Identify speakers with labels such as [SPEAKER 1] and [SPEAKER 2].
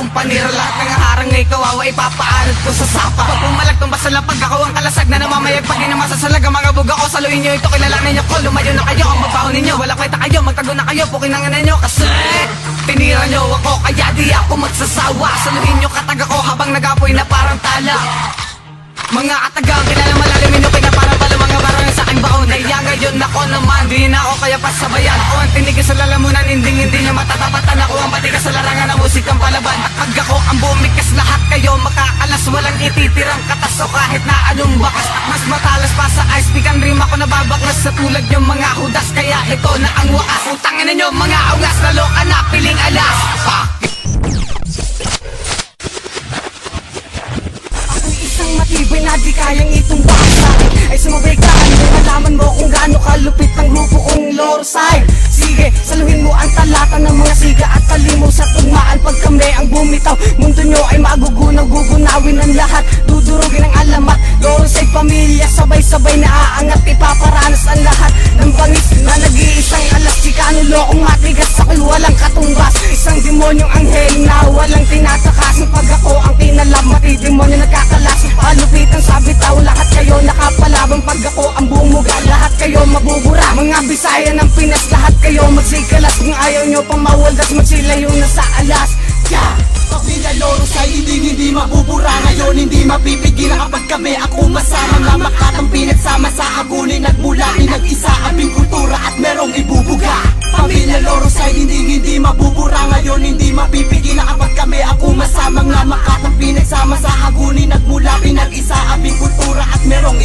[SPEAKER 1] akong panira. Lahat ng harang ngay kawawa ipapaanod ko sa sapa. Pag pumalagtong basta lang pag ako ang kalasag na namamayag. Pag inamasasalag ang mga buga ko, saluhin nyo ito, kilalanin nyo ko. Lumayo na kayo, ang mabaho ninyo, wala kwenta kayo, magtago na kayo, pukinanganan nyo. Kasi tinira nyo ako, kaya di ako magsasawa. Saluhin nyo katag ako habang nagapoy na parang tala. Mga katagang kilala malalamin nyo, kaya parang pala mga barang sa aking baon. Kaya ngayon ako naman, di na ako kaya pasabayan. Ako ang tinigil sa lalamunan, hindi nyo matatapatan. Ako ang patigas sa larangan ng musikang palaban. At pag ako ang bumikas, lahat kayo makakalas. Walang ititirang katas o kahit na anong bakas. At mas matalas pa sa ice pick ang rim ako nababaklas sa tulad nyo mga hudas. Kaya ito na ang wakas. Utangin ninyo mga ungas, lalo ka na piling alas. Matibay na di kayang itumbang sa'kin ay sumabay ka. Ano malaman mo kung gaano kalupit ang grupo kong Lordside. Sige, saluhin mo ang talata ng mga siga at talimo sa tugmaan. Pag kami ang bumitaw, mundo nyo ay magugunaw. Gugunawin ang lahat, dudurugin ang alamat. Lordside pamilya, sabay-sabay na aangat. Ipaparanas ang lahat ng bangis na nag-iisang alas. Chicano lokong matigas, ako'y walang katumbas. Isang demonyong anghel na walang tinatakas. Pag ako ang kinalab, matidemonyo nagkakalas. Palupitan sa bitaw, lahat kayo nakapalabang. Pag ako ang bumuga, lahat kayo mabubura. Mga Bisaya ng Pinas, lahat kayo magsikalas. Kung ayaw nyo pang mawaldas, magsilayo na sa alas. Yeah!
[SPEAKER 2] Pamilya Lordside, hindi mabubura. Ngayon hindi mapipigilan kapag kami ang umasama. Nga makatang pinagsama sa hagunin at mula pinag-isa aming kultura at merong ibubuga. Pamilya Lordside, hindi mabubura. Ngayon hindi mapipigilan kapag kami ang umasama. Nga makatang pinagsama sa hagunin at mula pinag-isa aming kultura at merong